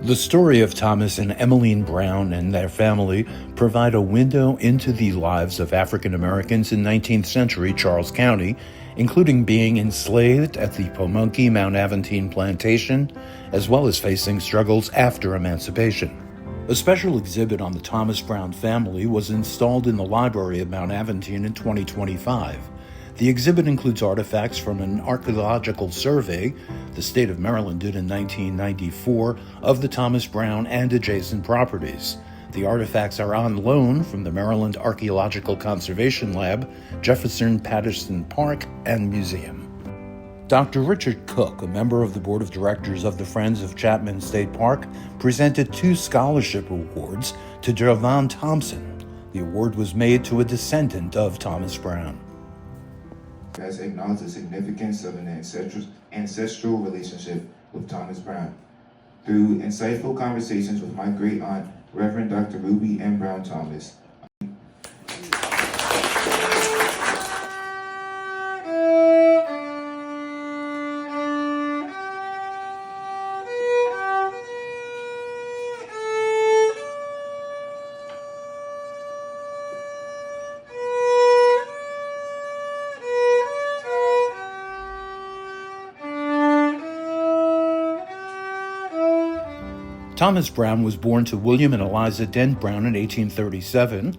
The story of Thomas and Emmeline Brown and their family provide a window into the lives of African Americans in 19th century Charles County, including being enslaved at the Pomonkey Mount Aventine plantation, as well as facing struggles after emancipation. A special exhibit on the Thomas Brown family was installed in the library of Mount Aventine in 2025. The exhibit includes artifacts from an archaeological survey the state of Maryland did in 1994 of the Thomas Brown and adjacent properties. The artifacts are on loan from the Maryland Archaeological Conservation Lab, Jefferson Patterson Park and Museum. Dr. Richard Cook, a member of the board of directors of the Friends of Chapman State Park, presented 2 scholarship awards to Javon Thompson. The award was made to a descendant of Thomas Brown. Has acknowledged the significance of an ancestral relationship with Thomas Brown. Through insightful conversations with my great aunt, Reverend Dr. Ruby M. Brown Thomas, Thomas Brown was born to William and Eliza Dent Brown in 1837.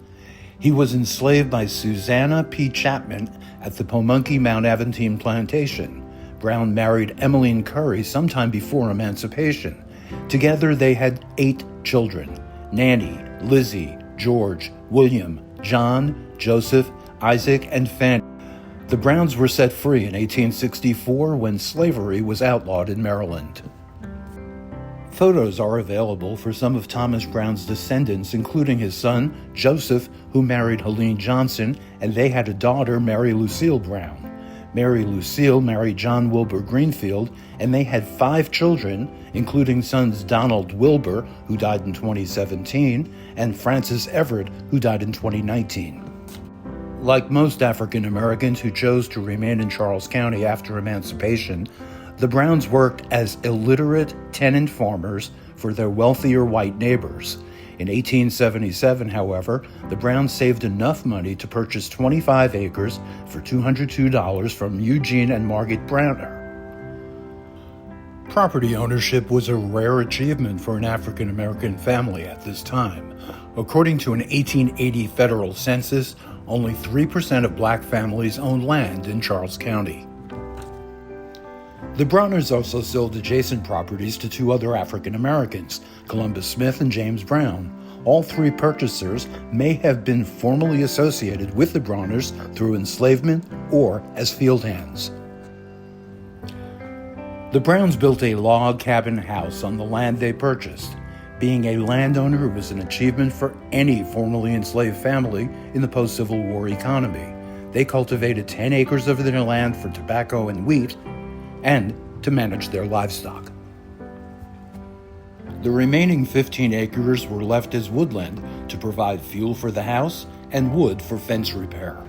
He was enslaved by Susanna P. Chapman at the Pomonkey Mount Aventine plantation. Brown married Emmeline Curry sometime before emancipation. Together they had 8 children: Nanny, Lizzie, George, William, John, Joseph, Isaac, and Fanny. The Browns were set free in 1864 when slavery was outlawed in Maryland. Photos are available for some of Thomas Brown's descendants, including his son, Joseph, who married Helene Johnson, and they had a daughter, Mary Lucille Brown. Mary Lucille married John Wilbur Greenfield, and they had 5 children, including sons Donald Wilbur, who died in 2017, and Francis Everett, who died in 2019. Like most African Americans who chose to remain in Charles County after emancipation, the Browns worked as illiterate tenant farmers for their wealthier white neighbors. In 1877, however, the Browns saved enough money to purchase 25 acres for $202 from Eugene and Margaret Browner. Property ownership was a rare achievement for an African American family at this time. According to an 1880 federal census, only 3% of black families owned land in Charles County. The Browners also sold adjacent properties to 2 other African Americans, Columbus Smith and James Brown. All 3 purchasers may have been formally associated with the Browners through enslavement or as field hands. The Browns built a log cabin house on the land they purchased. Being a landowner was an achievement for any formerly enslaved family in the post-Civil War economy. They cultivated 10 acres of their land for tobacco and wheat, and to manage their livestock. The remaining 15 acres were left as woodland to provide fuel for the house and wood for fence repair.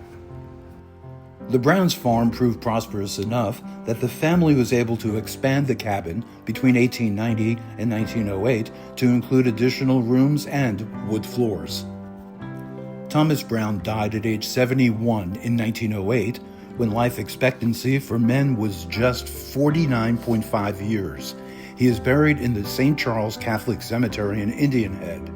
The Browns' farm proved prosperous enough that the family was able to expand the cabin between 1890 and 1908 to include additional rooms and wood floors. Thomas Brown died at age 71 in 1908, when life expectancy for men was just 49.5 years. He is buried in the St. Charles Catholic Cemetery in Indian Head.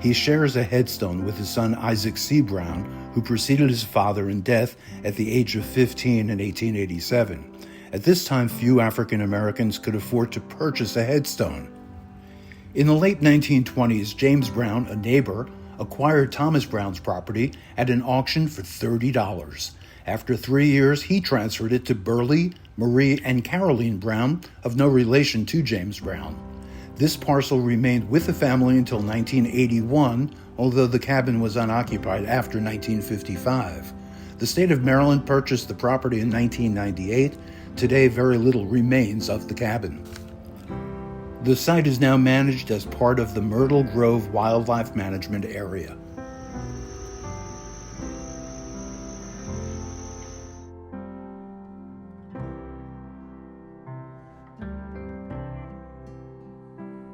He shares a headstone with his son Isaac C. Brown, who preceded his father in death at the age of 15 in 1887. At this time, few African Americans could afford to purchase a headstone. In the late 1920s, James Brown, a neighbor, acquired Thomas Brown's property at an auction for $30. After 3 years, he transferred it to Burley, Marie, and Caroline Brown, of no relation to James Brown. This parcel remained with the family until 1981, although the cabin was unoccupied after 1955. The state of Maryland purchased the property in 1998. Today, very little remains of the cabin. The site is now managed as part of the Myrtle Grove Wildlife Management Area.